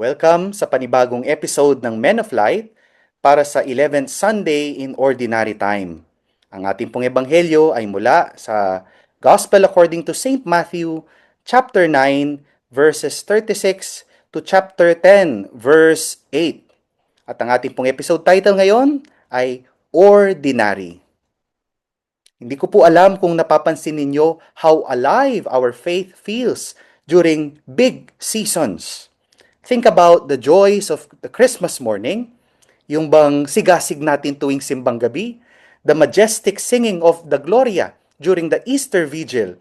Welcome sa panibagong episode ng Men of Light para sa 11th Sunday in Ordinary Time. Ang ating pong ebanghelyo ay mula sa Gospel according to St. Matthew, chapter 9, verses 36 to chapter 10, verse 8. At ang ating pong episode title ngayon ay Ordinary. Hindi ko po alam kung napapansin ninyo how alive our faith feels during big seasons. Think about the joys of the Christmas morning, yung bang sigasig natin tuwing simbang gabi, the majestic singing of the Gloria during the Easter Vigil,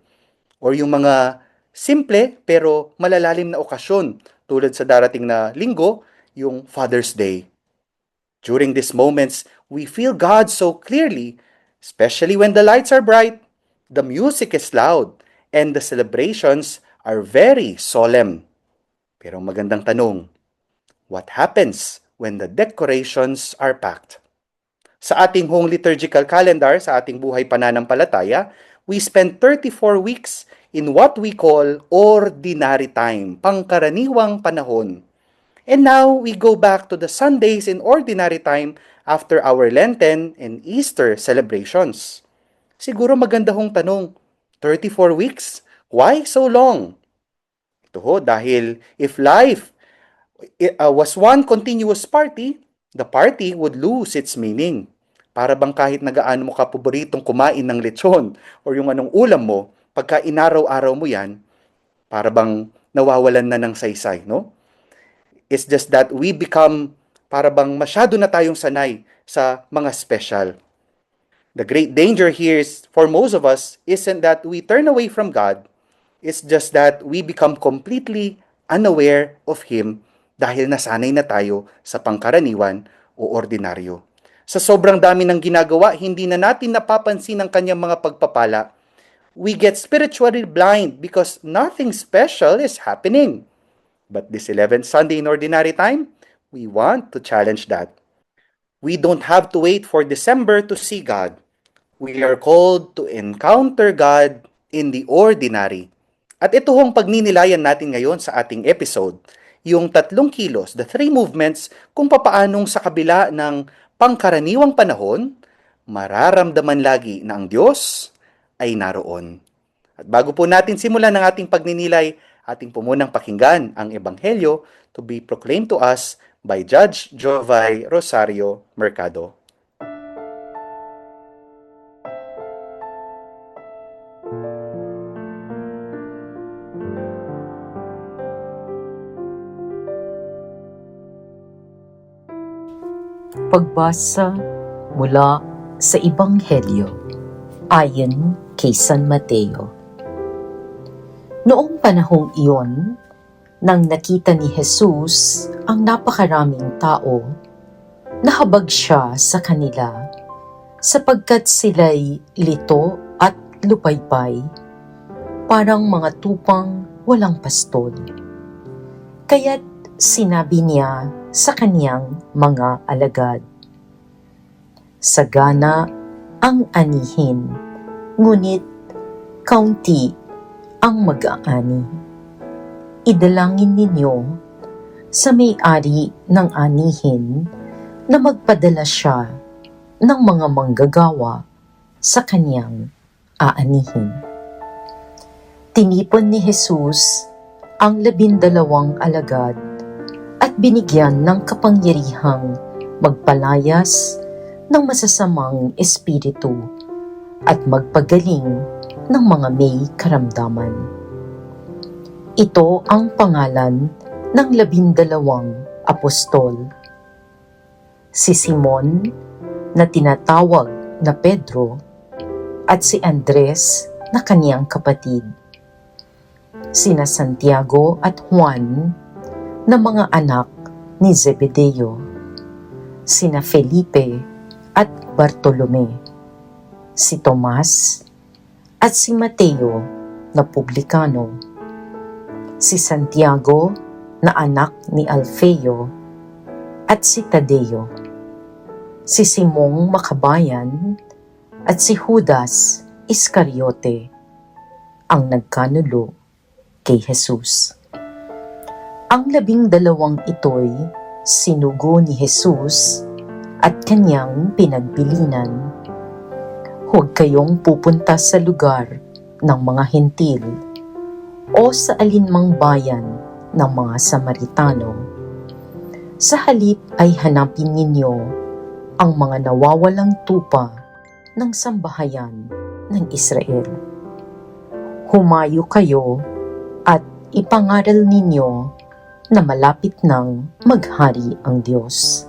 or yung mga simple pero malalalim na okasyon tulad sa darating na linggo, yung Father's Day. During these moments, we feel God so clearly, especially when the lights are bright, the music is loud, and the celebrations are very solemn. Pero magandang tanong, what happens when the decorations are packed? Sa ating home liturgical calendar, sa ating buhay pananampalataya, we spend 34 weeks in what we call ordinary time, pangkaraniwang panahon. And now, we go back to the Sundays in ordinary time after our Lenten and Easter celebrations. Siguro maganda hong tanong, 34 weeks? Why so long? Ito ho, dahil if life was one continuous party, the party would lose its meaning. Para bang kahit nagaano mo ka paboritong kumain ng lechon or yung anong ulam mo, pagka inaraw-araw mo yan, para bang nawawalan na ng saysay, no? It's just that we become, para bang masyado na tayong sanay sa mga special. The great danger here is, for most of us, isn't that we turn away from God. It's just that we become completely unaware of Him dahil nasanay na tayo sa pangkaraniwan o ordinaryo. Sa sobrang dami ng ginagawa, hindi na natin napapansin ang kanyang mga pagpapala. We get spiritually blind because nothing special is happening. But this 11th Sunday in Ordinary Time, we want to challenge that. We don't have to wait for December to see God. We are called to encounter God in the ordinary. At ito hong pagninilayan natin ngayon sa ating episode, yung 3 kilos, the 3 movements, kung papaanong sa kabila ng pangkaraniwang panahon, mararamdaman lagi na ang Diyos ay naroon. At bago po natin simulan ang ating pagninilay, ating po munang pakinggan ang Ebanghelyo to be proclaimed to us by Judge Jovay Rosario Mercado. Pagbasa mula sa Ebanghelyo ayon kay San Mateo. Noong panahong iyon, nang nakita ni Jesus ang napakaraming tao, nahabag siya sa kanila sapagkat sila'y lito at lupaypay, parang mga tupang walang pastol. Kaya't sinabi niya sa kaniyang mga alagad, sagana ang anihin, ngunit kaunti ang mag-aani. Idalangin ninyo sa may-ari ng anihin na magpadala siya ng mga manggagawa sa kaniyang aanihin. Tinipon ni Jesus ang 12 alagad at binigyan ng kapangyarihang magpalayas ng masasamang espiritu at magpagaling ng mga may karamdaman. Ito ang pangalan ng 12 apostol. Si Simon, na tinatawag na Pedro, at si Andres, na kaniyang kapatid. Sina Santiago at Juan, na mga anak ni Zebedeo. Sina Felipe at Bartolome. Si Tomas at si Mateo na publikano. Si Santiago na anak ni Alfeo at si Tadeo. Si Simong Makabayan at si Judas Iscariote, ang nagkanulo kay Jesus. Ang 12 ito'y sinugo ni Jesus at kanyang pinagbilinan. Huwag kayong pupunta sa lugar ng mga hentil o sa alinmang bayan ng mga Samaritano. Sa halip ay hanapin ninyo ang mga nawawalang tupa ng sambahayan ng Israel. Humayo kayo at ipangaral ninyo na malapit nang maghari ang Diyos.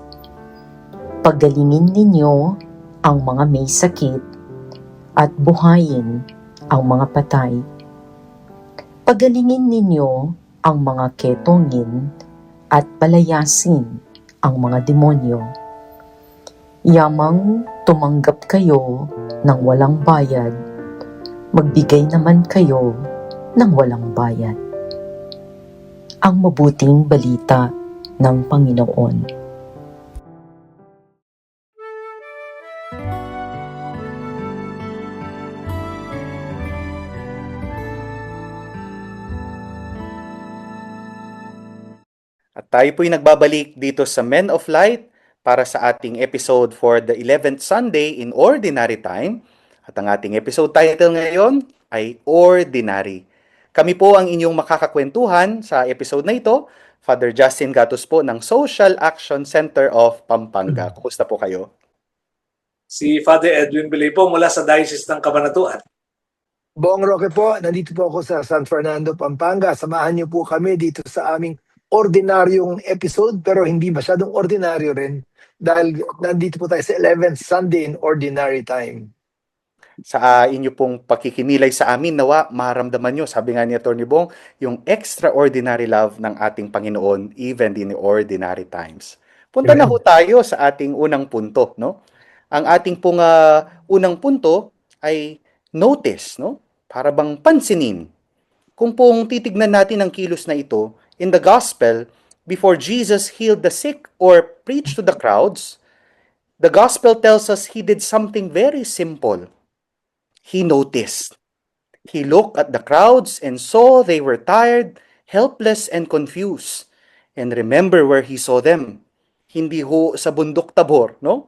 Pagalingin ninyo ang mga may sakit at buhayin ang mga patay. Pagalingin ninyo ang mga ketongin at palayasin ang mga demonyo. Yamang tumanggap kayo ng walang bayad, magbigay naman kayo ng walang bayad. Ang mabuting balita ng Panginoon. At tayo po'y nagbabalik dito sa Men of Light para sa ating episode for the 11th Sunday in Ordinary Time. At ang ating episode title ngayon ay Ordinary. Kami po ang inyong makakakwentuhan sa episode na ito. Father Justin Gatos po ng Social Action Center of Pampanga. Kumusta po kayo? Si Father Edwin Bilay po mula sa Diocese ng Cabanatuan. Bong Roque po, nandito po ako sa San Fernando, Pampanga. Samahan niyo po kami dito sa aming ordinaryong episode, pero hindi masyadong ordinaryo rin dahil nandito po tayo sa 11th Sunday in Ordinary Time. Sa inyo pong pakikimilay sa amin, nawa maramdaman nyo, sabi nga ni Atty. Bong, yung extraordinary love ng ating Panginoon even in the ordinary times. Punta na ho tayo sa ating unang punto, no? Ang ating pong unang punto ay notice, no? Para bang pansinin. Kung pong titignan natin ang kilos na ito, in the gospel, before Jesus healed the sick or preached to the crowds, the gospel tells us he did something very simple. He noticed. He looked at the crowds and saw they were tired, helpless, and confused. And remember where he saw them. Hindi ho sa bundok Tabor, no?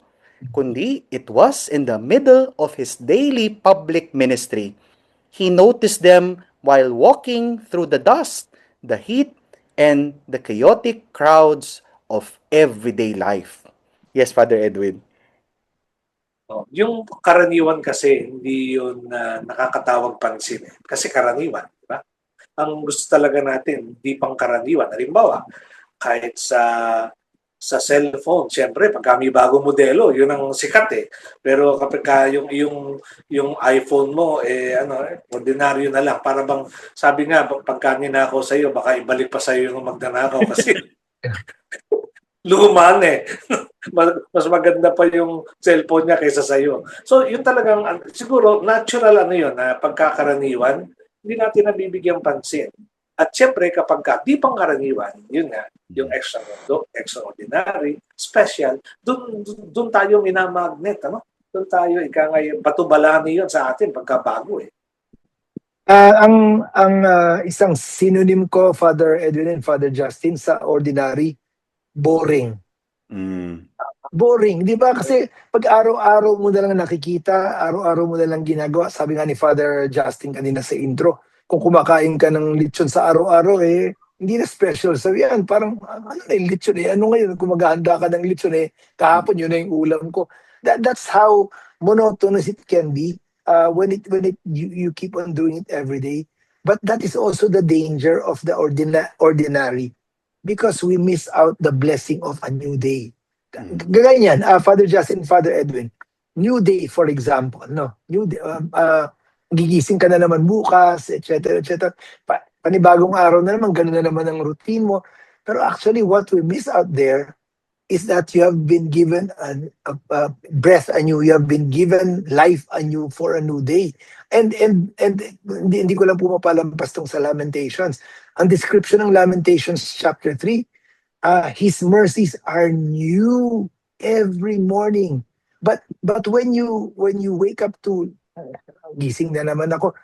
Kundi it was in the middle of his daily public ministry. He noticed them while walking through the dust, the heat, and the chaotic crowds of everyday life. Yes, Father Edwin. Yung karaniwan kasi, hindi yun nakakatawag pansin. Kasi karaniwan, di ba? Ang gusto talaga natin, di pang karaniwan. Halimbawa, kahit sa cellphone, siyempre, pag may bagong modelo, yun ang sikat eh. Pero kapag yung iPhone mo, ordinaryo na lang. Para bang, sabi nga, pagka ninakaw sa'yo, baka ibalik pa sa'yo yung magnanakaw kasi lumaan eh. Mas maganda pa yung cellphone niya kaysa sa'yo. So, yun talagang, siguro, natural yun, na pagkakaraniwan, hindi natin nabibigyan pansin. At siyempre, kapag di pangkaraniwan, yun nga, yung extraordinary, special, dun tayo minamagnet, ano? Dun tayo, batubalani yun sa atin pagkabago eh. Ang isang synonym ko, Father Edwin and Father Justin, sa ordinary, boring. Boring, di ba? Kasi pag araw-araw mo na lang nakikita, araw-araw mo na lang ginagawa, sabi nga ni Father Justin kanina sa intro, kung kumakain ka ng lechon sa araw-araw, hindi na special. Sabi yan, parang, ano na yung lechon eh? Ano ngayon, kung maghahanda ka ng lechon kahapon yun na yung ulam ko. That's how monotonous it can be when you keep on doing it every day. But that is also the danger of the ordinary because we miss out the blessing of a new day. Ganyan, Father Justin, Father Edwin, new day, for example, no? New day, gigising ka na naman bukas, etc., etc. Panibagong araw na naman, gano'n na naman ang routine mo. Pero actually, what we miss out there is that you have been given a breath anew, you have been given life anew for a new day. And hindi ko lang pumapalampas tong sa Lamentations. Ang description ng Lamentations chapter 3, His mercies are new every morning. But when you wake up to gising na naman ako,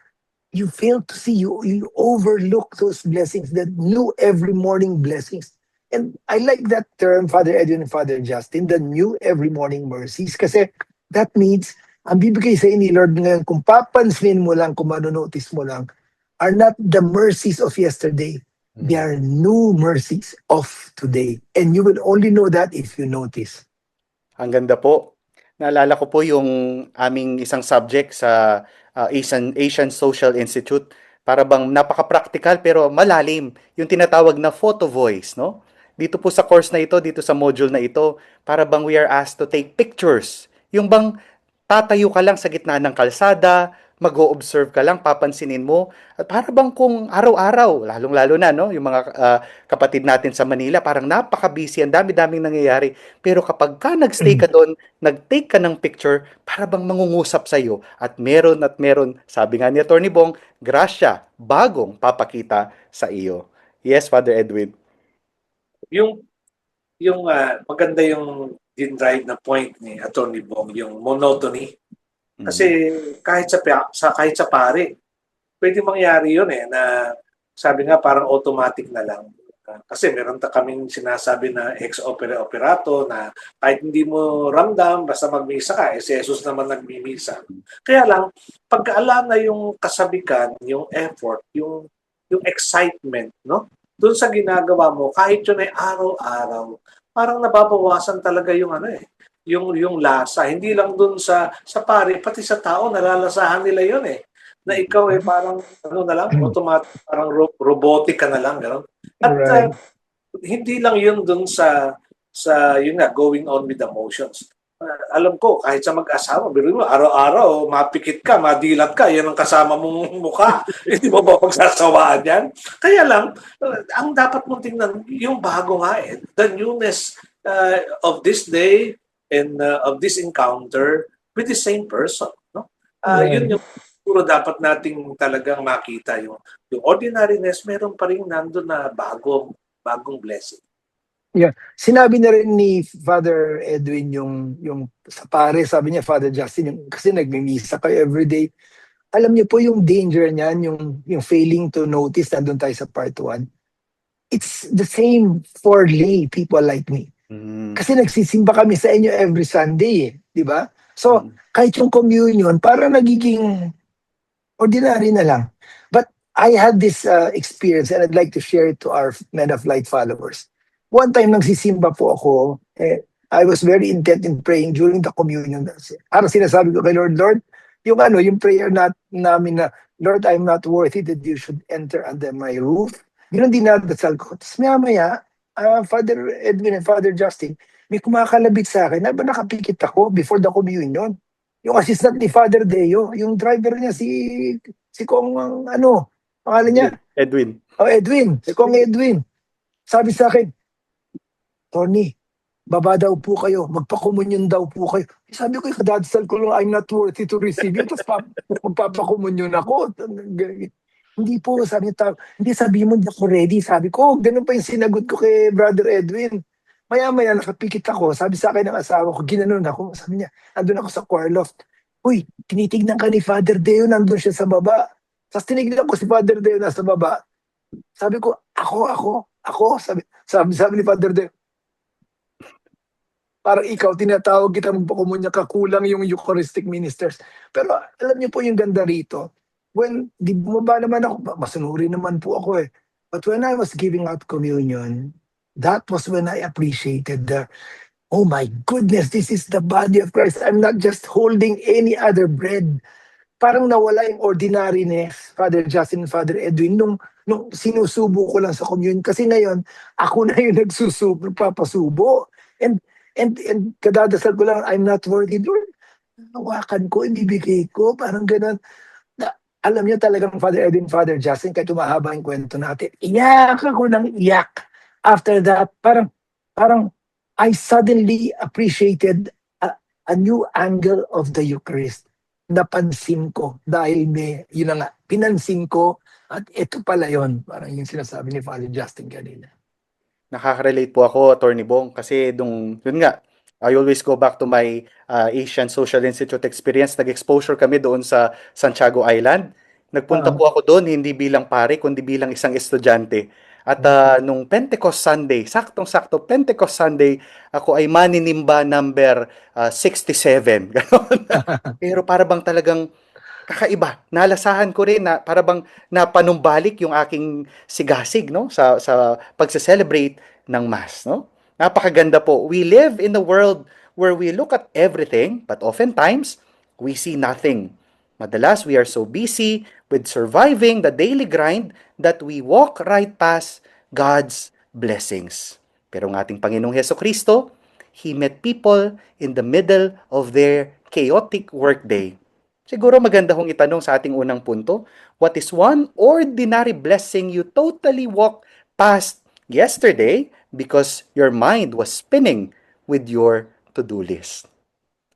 you fail to see, you overlook those blessings, that new every morning blessings. And I like that term, Father Edwin and Father Justin, the new every morning mercies. Kasi that means, ang bibigay sa ni Lord ngayon, kung papansinin mo lang, kung manonotice mo lang, are not the mercies of yesterday. They are new mercies of today. And you will only know that if you notice. Ang ganda po. Naalala ko po yung aming isang subject sa Asian Social Institute. Para bang napaka-practical pero malalim. Yung tinatawag na photo voice, no? Dito po sa course na ito, dito sa module na ito, para bang we are asked to take pictures. Yung bang tatayo ka lang sa gitna ng kalsada, mag-o-observe ka lang, papansinin mo. At para bang kung araw-araw, lalong-lalo na, no? Yung mga kapatid natin sa Manila, parang napaka-busy, ang dami-daming nangyayari. Pero kapag ka nag-stay ka doon, nag-take ka ng picture, para bang mangungusap sa'yo. At meron, sabi nga ni Atty. Bong, grasya, bagong papakita sa iyo. Yes, Father Edwin. Yung maganda yung din-drive na point ni Atty. Bong, yung monotony. Kasi kahit sa pare, pwede mangyari yun na sabi nga parang automatic na lang. Kasi meron kaming sinasabi na ex opere operato na kahit hindi mo ramdam, basta magmisa ka, si Jesus naman nagmimisa. Kaya lang, pagkaalam na yung kasabikan, yung effort, yung excitement, no? Doon sa ginagawa mo, kahit yun ay araw-araw, parang nababawasan talaga yung yung lasa. Hindi lang doon sa pare, pati sa tao, nalalasahan nila yun na ikaw parang na lang, automatic, parang robotic ka na lang, gano'n. At Right. hindi lang yun doon sa yun nga, going on with the motions. Alam ko, kahit sa mag-asawa, biruin mo, araw-araw, mapikit ka, madilat ka, yan ang kasama mong mukha. Hindi mo ba pagsasawaan yan? Kaya lang, ang dapat mong tingnan, yung bago nga the newness of this day and of this encounter with the same person. No? Yun yung puro dapat nating talagang makita yung ordinariness, meron pa rin nandun na bagong blessing. Yeah. Sinabi na rin ni Father Edwin yung sa pare, sabi niya, Father Justin, yung, kasi nagmimisa kayo everyday. Alam niyo po yung danger niyan, yung failing to notice, nandun tayo sa part 1. It's the same for lay people like me. Kasi nagsisimba kami sa inyo every Sunday, di ba? So, kahit yung communion, parang nagiging ordinary na lang. But I had this experience and I'd like to share it to our Men of Light followers. One time nagsisimba po ako, I was very intent in praying during the communion. Parang sinasabi ko kay Lord, yung prayer namin na, Lord, I'm not worthy that you should enter under my roof. Ganun din nadasal ko. Tapos maya, Father Edwin and Father Justin, may kumakalabit sa akin, ba nakapikit ako before the communion? Yung assistant ni Father Deo, yung driver niya si Kong, pangalan niya? Edwin. Edwin, si Kong Edwin. Sabi sa akin, Tony, baba daw po kayo, magpakomunyon daw po kayo. Sabi ko, kadadasal ko lang, I'm not worthy to receive it. Tapos magpapakomunyon ako. Hindi po, sabi niya, hindi sabi mo, hindi ako ready. Sabi ko, ganun pa yung sinagot ko kay Brother Edwin. Maya-maya, nakapikit ako. Sabi sa akin ng asawa ko, ginanon ako. Sabi niya, andun ako sa choir loft. Uy, tinitignan ka ni Father Deo, nandun siya sa baba. Tapos tinignan ko si Father Deo nasa baba. Sabi ko, ako. Sabi ni Father Deo, parang ikaw, tinatawag kita magpakumunya ka, kulang yung Eucharistic ministers. Pero alam niyo po yung ganda rito. When, di bumaba naman ako, masunuri naman po ako But when I was giving out communion, that was when I appreciated oh my goodness, this is the body of Christ. I'm not just holding any other bread. Parang nawala yung ordinariness, Father Justin and Father Edwin, nung sinusubo ko lang sa communion. Kasi ngayon, ako na yung nagpapasubo. And kadadasal ko lang, I'm not worthy. Lord, hawakan ko, ibibigay ko, parang ganun. Alam niyo talagang Father Edwin, Father Justin, kahit mahaba yung kwento natin, iyak ako ng iyak. After that, parang I suddenly appreciated a new angle of the Eucharist. Napansin ko dahil yun na nga, pinansin ko at ito pala yun. Parang yung sinasabi ni Father Justin kanina. Nakaka-relate po ako, Atty. Bong, kasi yun nga, I always go back to my Asian Social Institute experience. Nag-exposure kami doon sa Santiago Island. Nagpunta po ako doon hindi bilang pare, kundi bilang isang estudyante. At nung Pentecost Sunday, saktong-sakto Pentecost Sunday, ako ay maninimba number 67. Ganon. Pero para bang talagang kakaiba. Nalasahan ko rin na para bang napanumbalik yung aking sigasig, no? Sa pagse-celebrate ng Mass, no? Napakaganda po. We live in a world where we look at everything, but oftentimes we see nothing. Madalas we are so busy with surviving the daily grind that we walk right past God's blessings. Pero ang ating Panginoong Heso Kristo, He met people in the middle of their chaotic workday. Siguro maganda hong itanong sa ating unang punto, what is one ordinary blessing you totally walked past yesterday because your mind was spinning with your to-do list?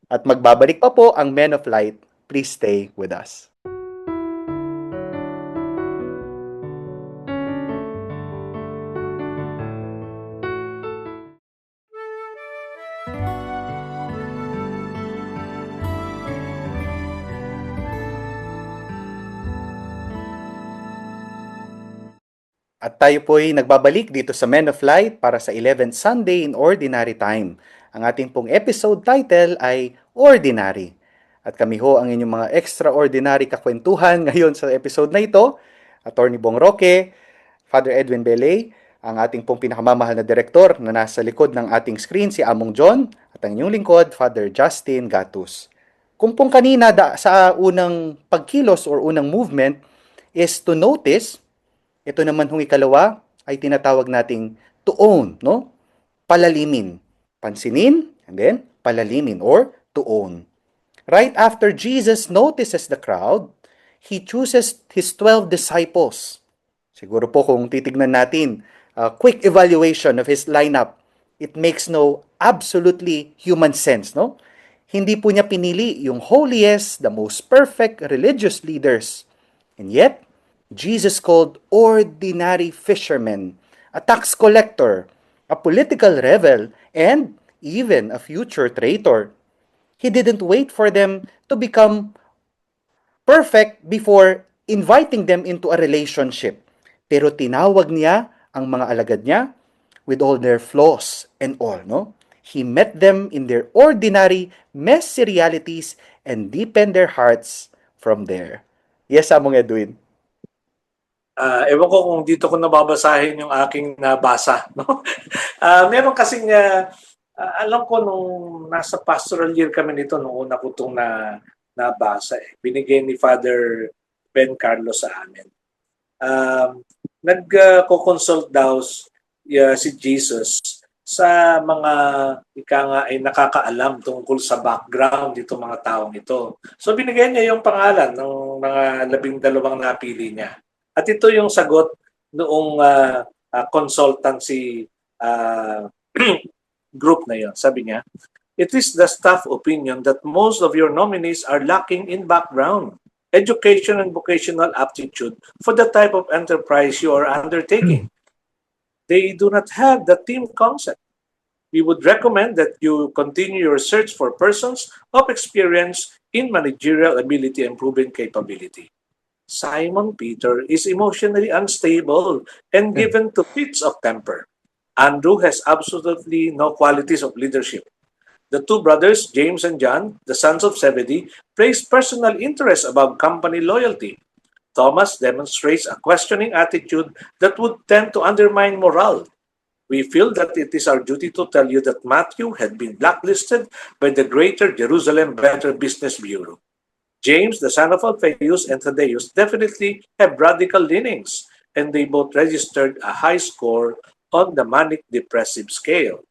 At magbabalik pa po ang Men of Light. Please stay with us. At tayo po ay nagbabalik dito sa Men of Light para sa 11th Sunday in Ordinary Time. Ang ating pong episode title ay Ordinary. At kami ho ang inyong mga extraordinary kakwentuhan ngayon sa episode na ito. Attorney Bong Roque, Father Edwin Belay, ang ating pong pinakamamahal na direktor na nasa likod ng ating screen, si Among John, at ang inyong lingkod, Father Justin Gatus. Kung pong kanina sa unang pagkilos or unang movement is to notice, ito naman hong ikalawa ay tinatawag nating to own, no? Palalimin. Pansinin, and then palalimin or to own. Right after Jesus notices the crowd, He chooses His 12 disciples. Siguro po kung titignan natin, a quick evaluation of His lineup, it makes no absolutely human sense, no? Hindi po niya pinili yung holiest, the most perfect religious leaders. And yet, Jesus called ordinary fishermen, a tax collector, a political rebel, and even a future traitor. He didn't wait for them to become perfect before inviting them into a relationship. Pero tinawag niya ang mga alagad niya with all their flaws and all, no? He met them in their ordinary, messy realities and deepened their hearts from there. Yes, Among Edwin. Ewan ko kung dito ko nababasahin yung aking nabasa. No? Meron kasing, alam ko nung nasa pastoral year kami nito, nung una ko itong nabasa. Binigay ni Father Ben Carlos sa amin. Nagko-consult daw si Jesus sa mga ika nga ay nakakaalam tungkol sa background dito mga taong ito. So binigay niya yung pangalan ng mga 12 napili niya. At ito yung sagot noong consultancy group na yon. Sabi niya, it is the staff opinion that most of your nominees are lacking in background, education, and vocational aptitude for the type of enterprise you are undertaking. They do not have the team concept. We would recommend that you continue your search for persons of experience in managerial ability and proven capability. Simon Peter is emotionally unstable and given to fits of temper. Andrew has absolutely no qualities of leadership. The two brothers, James and John, the sons of Zebedee, place personal interest above company loyalty. Thomas demonstrates a questioning attitude that would tend to undermine morale. We feel that it is our duty to tell you that Matthew had been blacklisted by the Greater Jerusalem Better Business Bureau. James, the son of Alphaeus, and Thaddeus definitely have radical leanings, and they both registered a high score on the manic-depressive scale.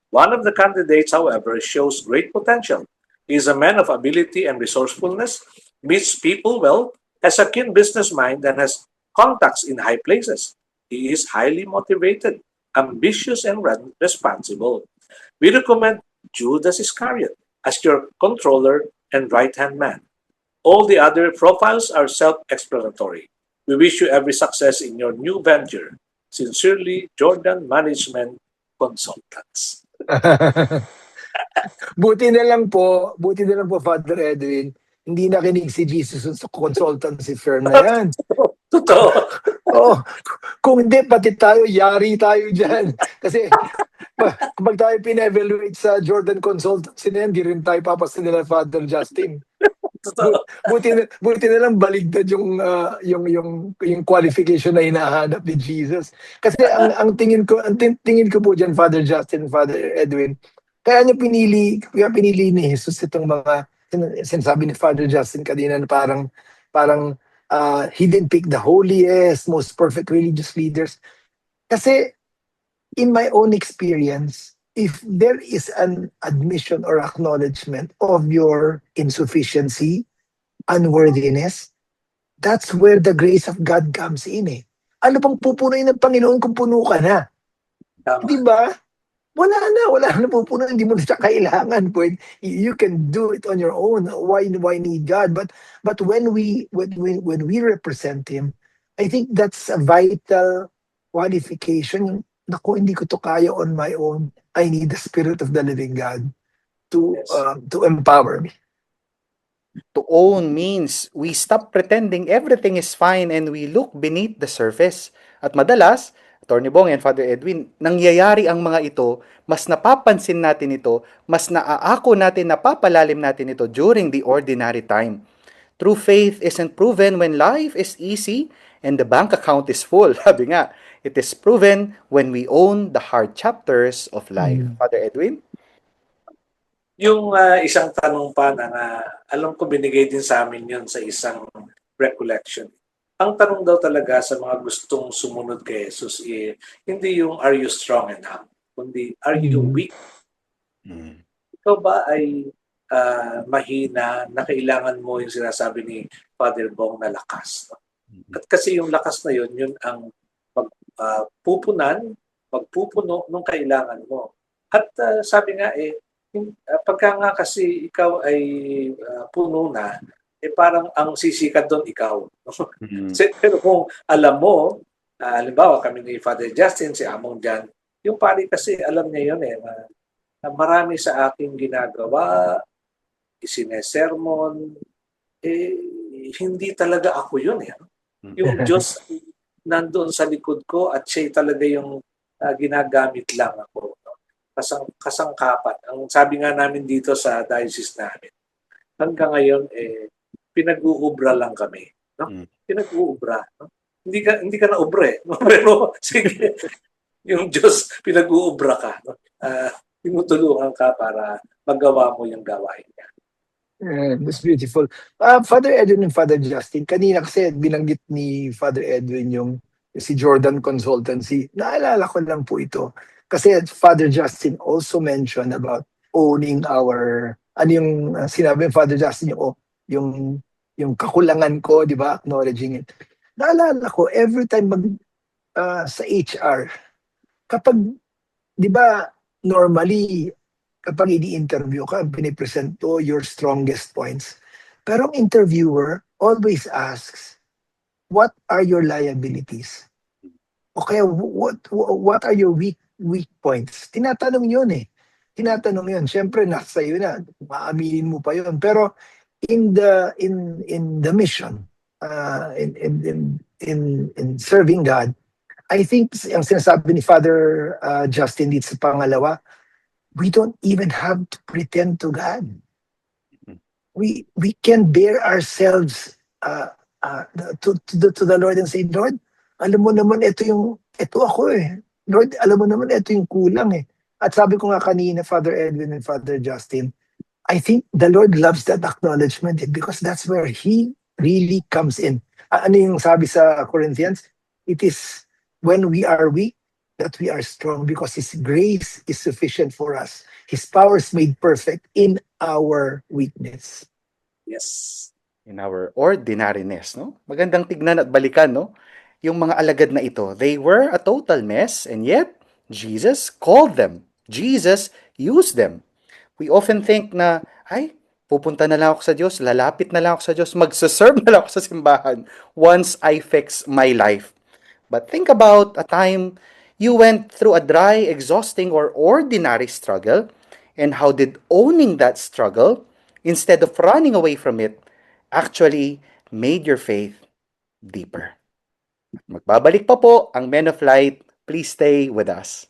One of the candidates, however, shows great potential. He is a man of ability and resourcefulness, meets people well, has a keen business mind, and has contacts in high places. He is highly motivated, ambitious, and responsible. We recommend Judas Iscariot as your controller and right-hand man. All the other profiles are self-explanatory. We wish you every success in your new venture. Sincerely, Jordan Management Consultants. Buti na lang po, Father Edwin, hindi nakinig si Jesus sa consultancy firm na yan. Totoo. Oh, kung hindi, pati tayo, yari tayo dyan. Kasi kapag tayo pina-evaluate sa Jordan Consultancy na yan, di rin tayo papasa nila Father Justin. Totoo. Buti na lang baligtad yung qualification na hinahanap ni Jesus. Kasi ang tingin ko po diyan, Father Justin, Father Edwin, kaya pinili ni Jesus itong mga sinasabi ni Father Justin kanina na parang he didn't pick the holiest, most perfect religious leaders. Kasi in my own experience, if there is an admission or acknowledgement of your insufficiency, unworthiness, that's where the grace of God comes in eh. Ano pang pupunuin ng Panginoon kung puno ka na? Tama. Di ba? Wala na pupunuin, hindi mo na siya kailangan. You can do it on your own. Why need God? But when we represent Him, I think that's a vital qualification. Naku, hindi ko to kaya on my own. I need the Spirit of the living God to Yes. to empower me. To own means we stop pretending everything is fine and we look beneath the surface. At madalas, Atty. Bong and Father Edwin, nangyayari ang mga ito, mas napapansin natin ito, mas naaako natin, napapalalim natin ito during the ordinary time. True faith isn't proven when life is easy and the bank account is full. Sabi nga, it is proven when we own the hard chapters of life. Father Edwin? Yung isang tanong pa na alam ko binigay din sa amin yun sa isang recollection. Ang tanong daw talaga sa mga gustong sumunod kay Jesus, hindi yung are you strong enough, kundi are you weak? Ikaw ba ay mahina na kailangan mo yung sinasabi ni Father Bong na lakas? No? At kasi yung lakas na yun ang magpupuno nung kailangan mo. At sabi nga pagka nga kasi ikaw ay puno na, parang ang sisikat doon ikaw. Pero kung alam mo, halimbawa kami ni Father Justin, si Among Jan, yung pari kasi alam niya yun na marami sa aking ginagawa, isinesermon, hindi talaga ako yun. Yung Diyos nandoon sa likod ko at siya talaga yung ginagamit lang ako. Kasangkapan. Ang sabi nga namin dito sa diocese namin, hanggang ngayon pinag-uubra lang kami, no? Pinag-uubra, no? Hindi ka na ubre, no? Pero sige, yung Diyos pinag-uubra ka, no? Tinutulungan ka para magawa mo yung gawain niya. That's beautiful. Father Edwin and Father Justin, kanina kasi binanggit ni Father Edwin yung si Jordan Consultancy. Naalala ko lang po ito. Kasi Father Justin also mentioned about owning our, yung sinabi ng Father Justin, yung kakulangan ko, di ba? Acknowledging it. Naalala ko, every time sa HR, kapag, di ba, normally, kapag ini-interview ka, pinipresent to your strongest points. Pero ang interviewer always asks, what are your liabilities? Okay, what are your weak points? Tinatanong yun eh. Tinatanong yun. Siyempre, nasa iyo na. Maaminin mo pa yun. Pero in the mission, in serving God, I think ang sinasabi ni Father Justin dito sa pangalawa, we don't even have to pretend to God. We can bear ourselves to the Lord and say, Lord, alam mo naman ito ako eh. Lord, alam mo naman ito yung kulang eh. At sabi ko nga kanina, Father Edwin and Father Justin, I think the Lord loves that acknowledgement because that's where He really comes in. Ano yung sabi sa Corinthians? It is when we are weak that we are strong because His grace is sufficient for us. His power is made perfect in our weakness. Yes. In our ordinariness, no? Magandang tignan at balikan, no? Yung mga alagad na ito, they were a total mess and yet Jesus called them. Jesus used them. We often think na, pupunta na lang ako sa Diyos, lalapit na lang ako sa Diyos, magsaserve na lang ako sa simbahan once I fix my life. But think about a time you went through a dry, exhausting, or ordinary struggle, and how did owning that struggle, instead of running away from it, actually made your faith deeper. Magbabalik pa po ang Men of Light. Please stay with us.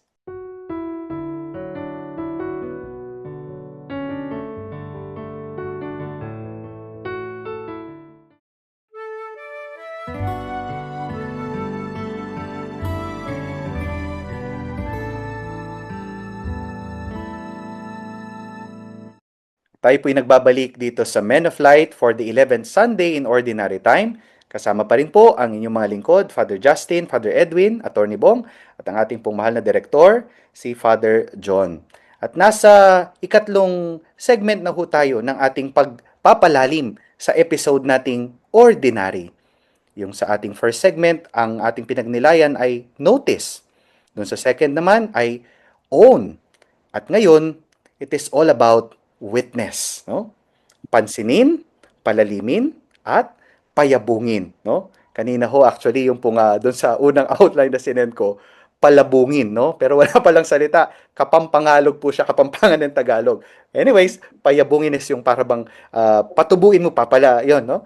Tayo po'y nagbabalik dito sa Men of Light for the 11th Sunday in Ordinary Time. Kasama pa rin po ang inyong mga lingkod, Father Justin, Father Edwin, Attorney Bong, at ang ating pong mahal na direktor, si Father John. At nasa ikatlong segment na ho tayo ng ating pagpapalalim sa episode nating Ordinary. Yung sa ating first segment, ang ating pinagnilayan ay notice. Doon sa second naman ay own. At ngayon, it is all about witness, no? Pansinin, palalimin, at payabungin, no? Kanina ho actually yung doon sa unang outline na sinend ko, palabungin, no? Pero wala palang salita, kapampangalog po siya, kapampangan ng Tagalog. Anyways, payabungin is yung para bang patubuin mo pa pala, yon, no?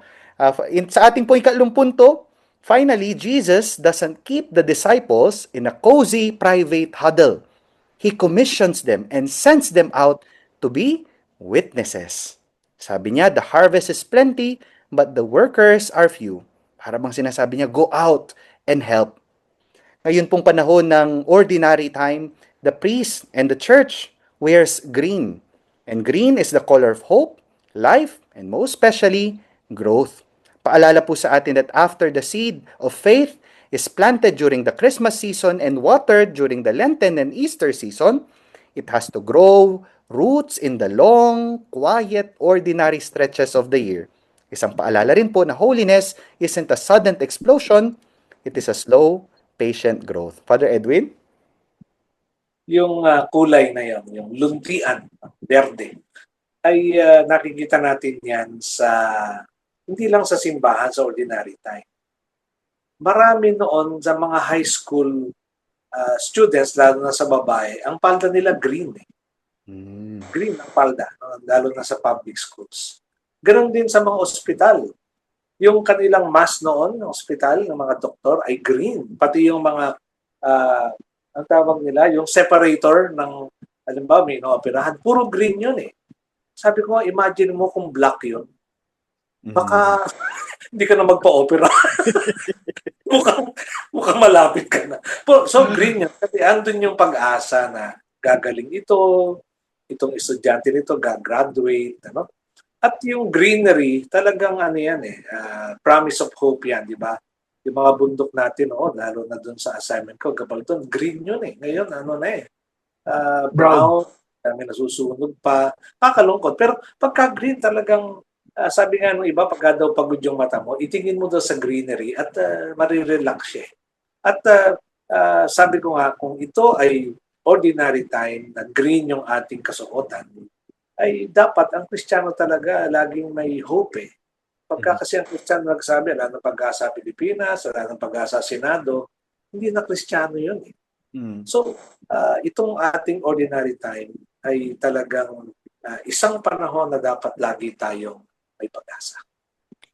Sa ating po ikatlong punto, finally, Jesus doesn't keep the disciples in a cozy private huddle. He commissions them and sends them out to be witnesses. Sabi niya, the harvest is plenty, but the workers are few. Para bang sinasabi niya, go out and help. Ngayon pong panahon ng ordinary time, the priest and the church wears green. And green is the color of hope, life, and most especially, growth. Paalala po sa atin that after the seed of faith is planted during the Christmas season and watered during the Lenten and Easter season, it has to grow roots in the long, quiet, ordinary stretches of the year. Isang paalala rin po na holiness isn't a sudden explosion, it is a slow, patient growth. Father Edwin? Yung kulay na yan, yung luntian, verde, ay nakikita natin yan hindi lang sa simbahan, sa ordinary time. Marami noon sa mga high school students, lalo na sa babae, ang palda nila green. Green ang palda, lalo na sa public schools. Ganon din sa mga ospital. Yung kanilang mask noon, ng ospital, ng mga doktor, ay green. Pati yung mga, ang tawag nila, yung separator ng, halimbawa, may operahan, puro green yun eh. Sabi ko, imagine mo kung black yun. Baka hindi ka na magpa-opera. mukhang malapit ka na. So green yun. Kasi andun yung pag-asa na gagaling itong estudyante nito, gagraduate. Ano? At yung greenery, talagang yan promise of hope yan, di ba? Yung mga bundok natin, lalo na dun sa assignment ko, Gabaldon, green yun eh. Ngayon, brown, may nasusunog pa. Kakalungkot. Pero pagka green, talagang sabi nga nung iba, pagka daw pagod yung mata mo, itingin mo daw sa greenery at marirelax siya. At sabi ko nga, kung ito ay ordinary time na green yung ating kasuotan, ay dapat ang Kristiyano talaga laging may hope eh. Pagka kasi ang Kristiyano nagsabi, wala ng pag-asa Pilipinas, wala ng pag-asa Senado, hindi na Kristiyano yun eh. So, itong ating ordinary time ay talagang isang panahon na dapat lagi tayong may pag-asa.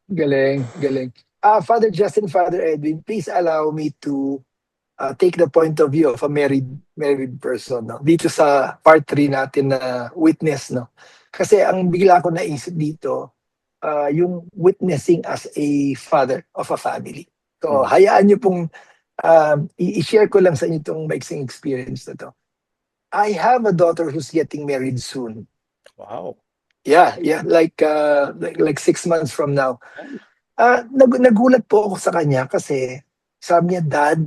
Galing, galing. Father Justin, Father Edwin, please allow me to take the point of view of a married person, no? Dito sa part 3 natin na witness, no? Kasi ang bigla ko naisip dito, yung witnessing as a father of a family. So, hayaan nyo pong i-share ko lang sa inyo itong maiksing experience na to. I have a daughter who's getting married soon. Wow. Yeah, like 6 months from now. Nagulat po ako sa kanya kasi sabi niya, Dad,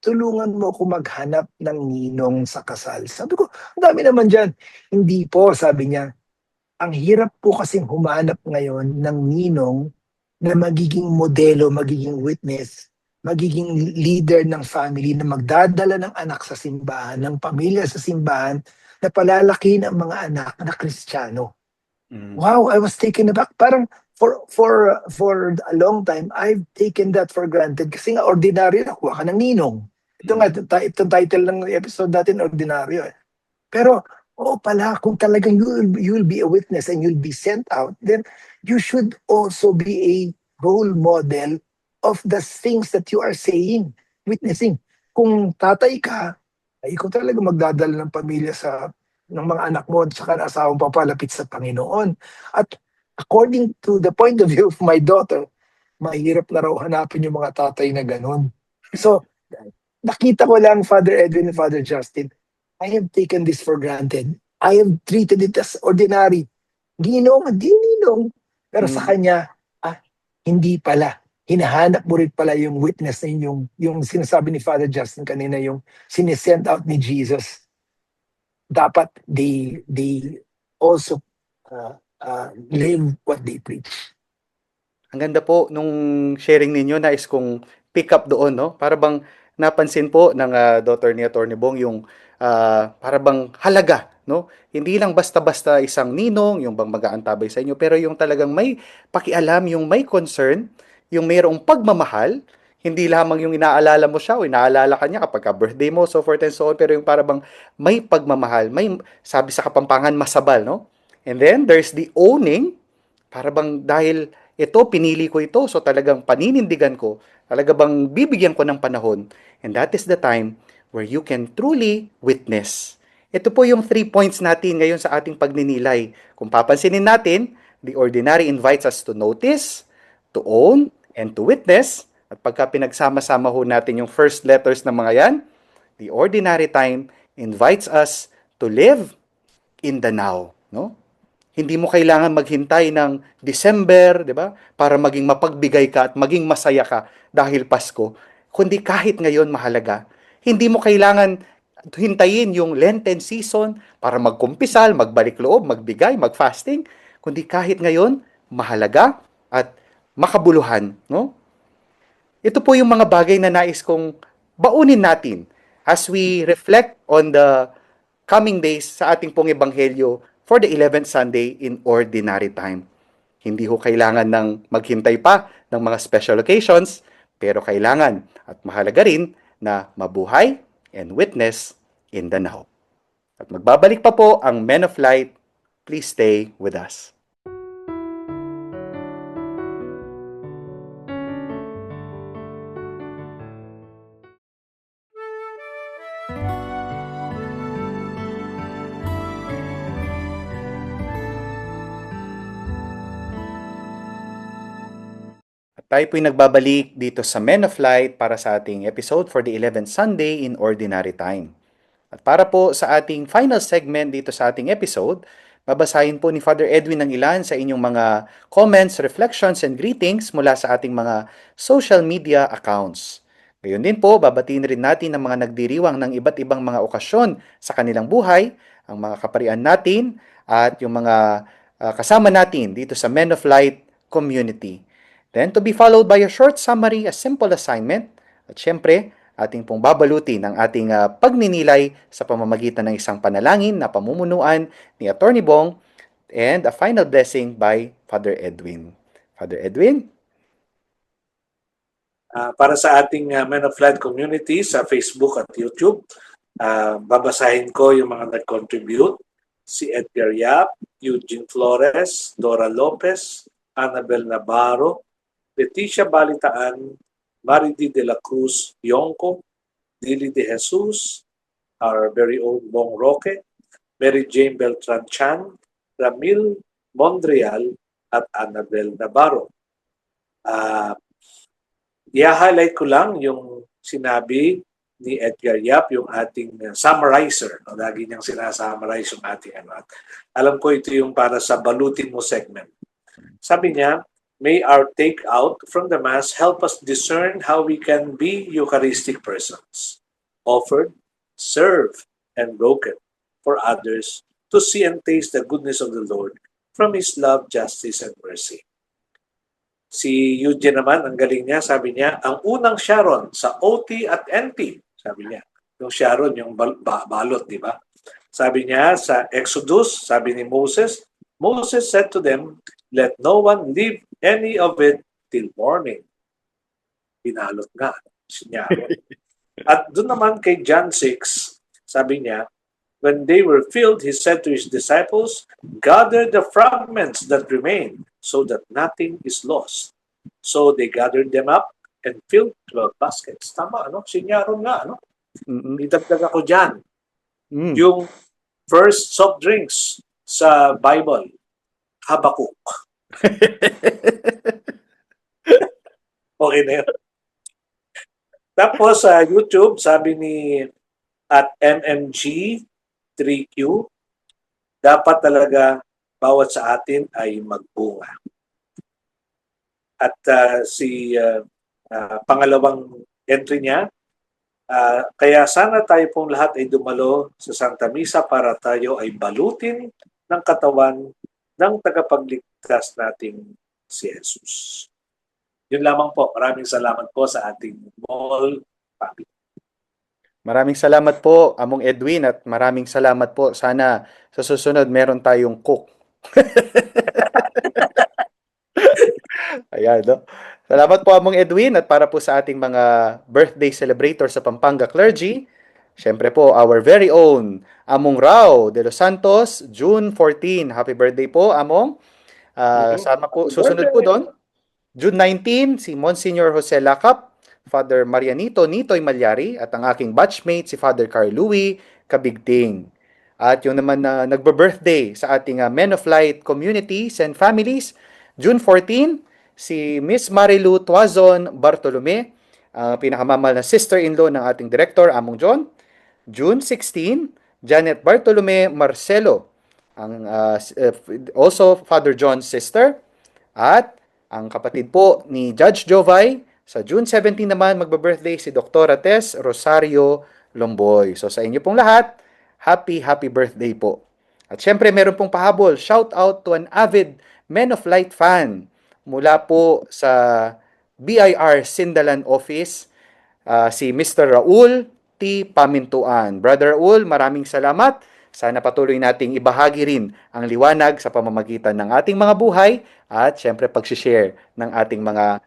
tulungan mo ako maghanap ng ninong sa kasal. Sabi ko, ang dami naman dyan. Hindi po, sabi niya. Ang hirap po kasing humanap ngayon ng ninong na magiging modelo, magiging witness, magiging leader ng family na magdadala ng anak sa simbahan, ng pamilya sa simbahan, na palalaki ng mga anak na Kristiyano. Wow, I was taken aback. Parang for a long time, I've taken that for granted kasi nga ordinary na kuha ka ng ninong. Ito nga, itong title ng episode natin, ordinaryo eh. Pero Oo pala, kung talagang you'll be a witness and you'll be sent out, then you should also be a role model of the things that you are saying, witnessing. Kung tatay ka, ay ikaw talaga magdadala ng pamilya ng mga anak mo at saka ng asawang papalapit sa Panginoon. At according to the point of view of my daughter, mahirap na raw hanapin yung mga tatay na ganun. So, nakita ko lang, Father Edwin and Father Justin, I have taken this for granted. I have treated it as ordinary. Ginong, di ninong. Pero sa Mm. kanya, hindi pala. Hinahanap mo rin pala yung witness na yung sinasabi ni Father Justin kanina, yung sinesend out ni Jesus. Dapat they also live what they preach. Ang ganda po nung sharing ninyo, nais kong pick up doon, no? Para bang napansin po ng daughter ni Atty. Bong yung para bang halaga, no? Hindi lang basta-basta isang ninong, yung bang mag-aantabay sa inyo, pero yung talagang may pakialam, yung may concern, yung mayroong pagmamahal, hindi lamang yung inaalala mo siya o inaalala ka niya kapag birthday mo, so forth and so on, pero yung para bang may pagmamahal, may sabi sa Kapampangan, masabal, no? And then there's the owning, para bang dahil ito, pinili ko ito, so talagang paninindigan ko, talaga bang bibigyan ko ng panahon. And that is the time where you can truly witness. Ito po yung 3 points natin ngayon sa ating pagninilay. Kung papansinin natin, the ordinary invites us to notice, to own, and to witness. At pagka pinagsama-sama ho natin yung first letters ng mga yan, the ordinary time invites us to live in the now, no? Hindi mo kailangan maghintay ng December, 'di ba? Para maging mapagbigay ka at maging masaya ka dahil Pasko. Kundi kahit ngayon mahalaga. Hindi mo kailangan hintayin yung Lenten season para magkumpisal, magbalik loob, magbigay, magfasting. Kundi kahit ngayon mahalaga at makabuluhan, no? Ito po yung mga bagay na nais kong baunin natin as we reflect on the coming days sa ating pong ebanghelyo for the 11th Sunday in Ordinary Time. Hindi ho kailangan ng maghintay pa ng mga special occasions, pero kailangan at mahalaga rin na mabuhay and witness in the now. At magbabalik pa po ang Men of Light. Please stay with us. At tayo po'y nagbabalik dito sa Men of Light para sa ating episode for the 11th Sunday in Ordinary Time. At para po sa ating final segment dito sa ating episode, babasahin po ni Father Edwin ng ilan sa inyong mga comments, reflections, and greetings mula sa ating mga social media accounts. Gayon din po, babatiin rin natin ang mga nagdiriwang ng iba't ibang mga okasyon sa kanilang buhay, ang mga kaparian natin, at yung mga kasama natin dito sa Men of Light community. Then, to be followed by a short summary, a simple assignment, at syempre, ating pong babalutin ang ating pagninilay sa pamamagitan ng isang panalangin na pamumunuan ni Atty. Bong and a final blessing by Father Edwin. Father Edwin? Para sa ating Men of Light community sa Facebook at YouTube, babasahin ko yung mga nag-contribute. Si Edgar Yap, Eugene Flores, Dora Lopez, Annabel Navarro, Leticia Balitaan, Maridi de la Cruz Yonko, Dili de Jesus, our very own Bong Roque, Mary Jane Beltran Chan, Ramil Mondreal, at Annabel Navarro. I-highlight ko lang yung sinabi ni Edgar Yap, yung ating summarizer. No? Lagi niyang sinasummarize yung ating ano. At alam ko ito yung para sa balutin mo segment. Sabi niya, may our take-out from the Mass help us discern how we can be Eucharistic persons, offered, served, and broken for others to see and taste the goodness of the Lord from His love, justice, and mercy. Si Eugene naman, ang galing niya, sabi niya, ang unang Sharon sa OT at NT, sabi niya. Yung Sharon, yung balot, di ba? Sabi niya sa Exodus, sabi ni Moses said to them, let no one leave any of it till morning. Binalot nga si Sharon. At doon naman kay John 6, sabi niya, When they were filled, he said to his disciples, "Gather the fragments that remain, so that nothing is lost." So they gathered them up and filled 12 baskets. Tama, ano? Sinyaron nga, ano? Mm-mm. Idagdag ako dyan. Mm. Yung first soft drinks sa Bible, Habakuk. Okay na yun. Tapos sa YouTube, sabi ni at MMG3Q, dapat talaga bawat sa atin ay magbunga. At pangalawang entry niya, kaya sana tayo pong lahat ay dumalo sa Santa Misa para tayo ay balutin ng katawan ng tagapagligtas nating si Jesus. Yun lamang po. Maraming salamat po sa ating mall papi. Maraming salamat po, Among Edwin, at maraming salamat po. Sana sa susunod meron tayong cook. Ayan, no? Salamat po, Among Edwin, at para po sa ating mga birthday celebrator sa Pampanga Clergy, syempre po, our very own Among Rao de los Santos, June 14. Happy birthday po, Among. Sama po, susunod po doon, June 19, si Monsignor Jose Lacap, Father Marianito Nitoy Malyari, at ang aking batchmate si Father Carl Louis Kabigting. At yung naman na nagbe-birthday sa ating Men of Light communities and families, June 14, si Miss Marilu Tuazon Bartolome, ang pinakamamahal na sister-in-law ng ating director, Among John. June 16, Janet Bartolome Marcelo, ang also Father John's sister. At ang kapatid po ni Judge Jovay, sa June 17 naman magbe-birthday si Dr. Tess Rosario Lomboy. So sa inyo pong lahat, happy birthday po. At syempre meron pong pahabol, shout out to an avid Men of Light fan mula po sa BIR Sindalan Office, si Mr. Raul T. Pamintuan. Brother Raul, maraming salamat. Sana patuloy nating ibahagi rin ang liwanag sa pamamagitan ng ating mga buhay at syempre pag-share ng ating mga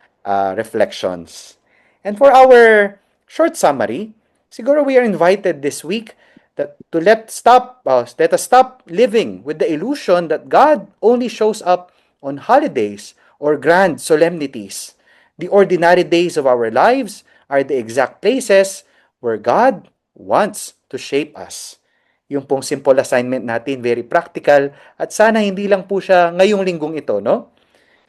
reflections. And for our short summary, siguro we are invited this week to let us stop living with the illusion that God only shows up on holidays or grand solemnities. The ordinary days of our lives are the exact places where God wants to shape us. Yung pong simple assignment natin, very practical, at sana hindi lang po siya ngayong linggong ito, no?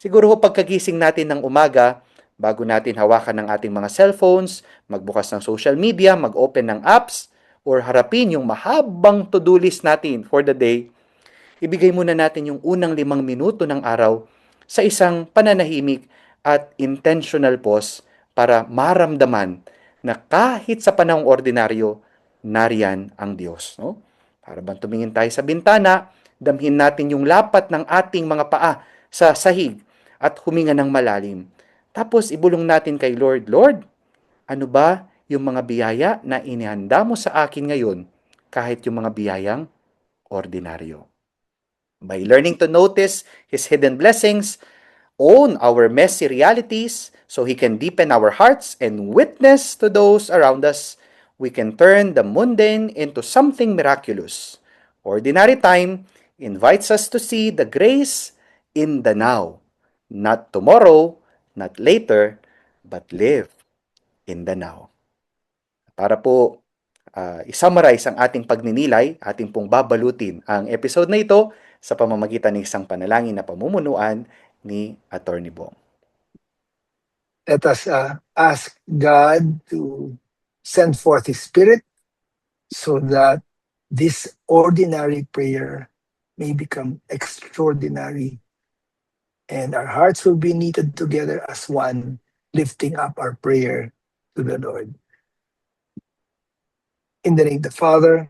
Siguro ho pagkagising natin ng umaga, bago natin hawakan ng ating mga cellphones, magbukas ng social media, mag-open ng apps, or harapin yung mahabang to-do list natin for the day, ibigay muna natin yung unang 5 minuto ng araw sa isang pananahimik at intentional pause para maramdaman na kahit sa panahong ordinaryo, nariyan ang Diyos, no? Para bang tumingin tayo sa bintana, damhin natin yung lapat ng ating mga paa sa sahig at huminga ng malalim. Tapos ibulong natin kay Lord, Lord, ano ba yung mga biyaya na inihanda mo sa akin ngayon kahit yung mga biyayang ordinaryo? By learning to notice His hidden blessings, own our messy realities so He can deepen our hearts and witness to those around us, we can turn the mundane into something miraculous. Ordinary time invites us to see the grace in the now. Not tomorrow, not later, but live in the now. Para po isummarize ang ating pagninilay, ating pong babalutin ang episode na ito sa pamamagitan ng isang panalangin na pamumunuan ni Attorney Bong. Let us ask God to send forth His Spirit so that this ordinary prayer may become extraordinary and our hearts will be knitted together as one, lifting up our prayer to the Lord. In the name of the Father,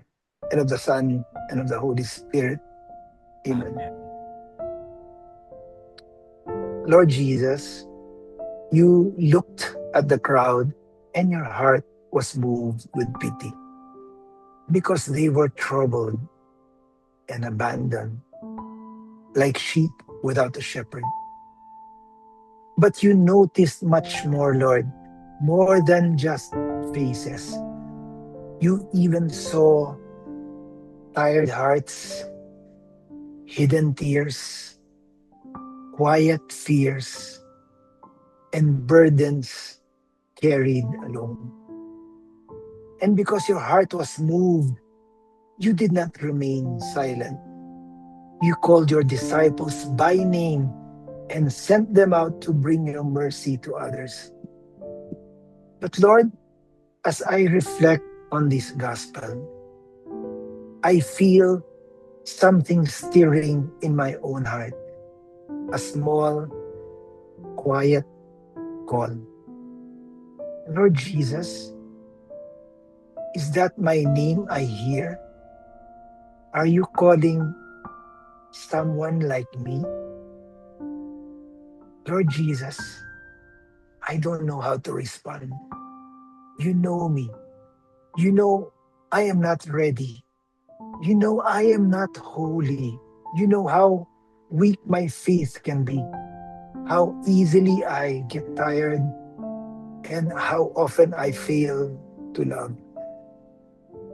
and of the Son, and of the Holy Spirit. Amen. Lord Jesus, you looked at the crowd and your heart was moved with pity because they were troubled and abandoned like sheep without a shepherd. But you noticed much more, Lord, more than just faces. You even saw tired hearts, hidden tears, quiet fears, and burdens carried alone. And because your heart was moved, you did not remain silent. You called your disciples by name and sent them out to bring your mercy to others. But Lord, as I reflect on this gospel, I feel something stirring in my own heart. A small, quiet call. Lord Jesus, is that my name I hear? Are you calling someone like me? Lord Jesus, I don't know how to respond. You know me. You know I am not ready. You know I am not holy. You know how weak my faith can be, how easily I get tired, and how often I fail to love.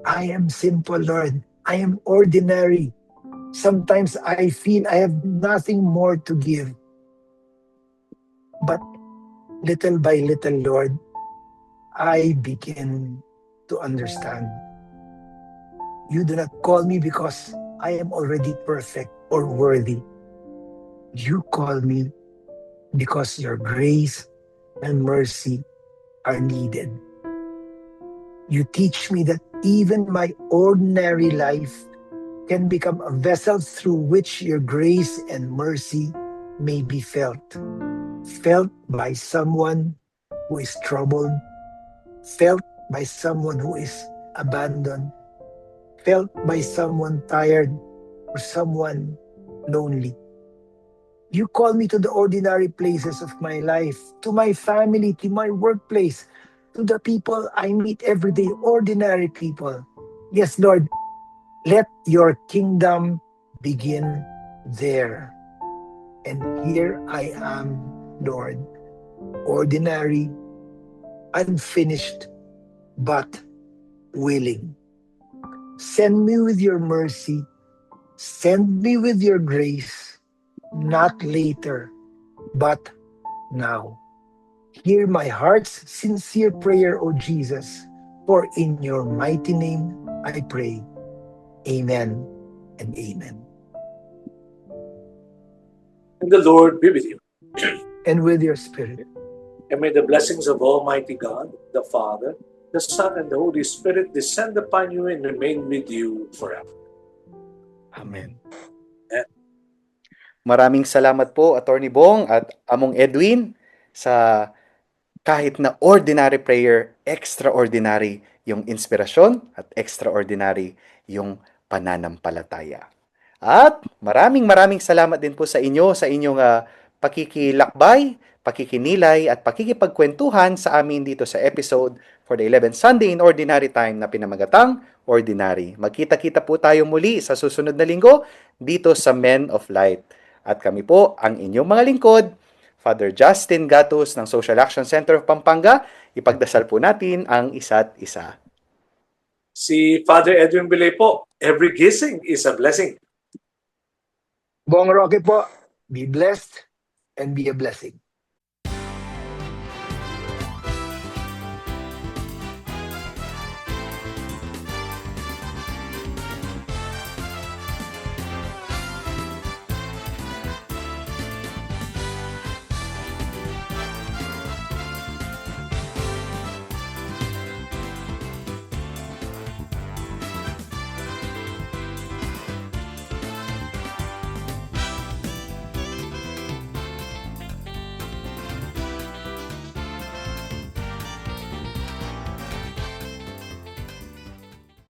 I am simple, Lord. I am ordinary. Sometimes I feel I have nothing more to give. But little by little, Lord, I begin to understand. You do not call me because I am already perfect or worthy. You call me because your grace and mercy are needed. You teach me that even my ordinary life can become a vessel through which your grace and mercy may be felt. Felt by someone who is troubled, felt by someone who is abandoned, felt by someone tired or someone lonely. You call me to the ordinary places of my life, to my family, to my workplace, to the people I meet every day, ordinary people. Yes, Lord, let your kingdom begin there. And here I am, Lord, ordinary, unfinished, but willing. Send me with your mercy. Send me with your grace, not later, but now. Hear my heart's sincere prayer, O Jesus, for in your mighty name I pray. Amen and amen. And the Lord be with you. And with your spirit. And may the blessings of Almighty God, the Father, the Son, and the Holy Spirit descend upon you and remain with you forever. Amen. Maraming salamat po, Attorney Bong at Among Edwin, sa kahit na ordinary prayer, extraordinary yung inspirasyon at extraordinary yung pananampalataya. At maraming salamat din po sa inyo, sa inyong pakikilakbay, pakikinilay at pakikipagkwentuhan sa amin dito sa episode for the 11th Sunday in Ordinary Time na pinamagatang Ordinary. Magkita-kita po tayo muli sa susunod na linggo dito sa Men of Light. At kami po ang inyong mga lingkod, Father Justin Gatus ng Social Action Center of Pampanga. Ipagdasal po natin ang isa't isa. Si Father Edwin Bilay po, every gising is a blessing. Bong Roque po, be blessed and be a blessing.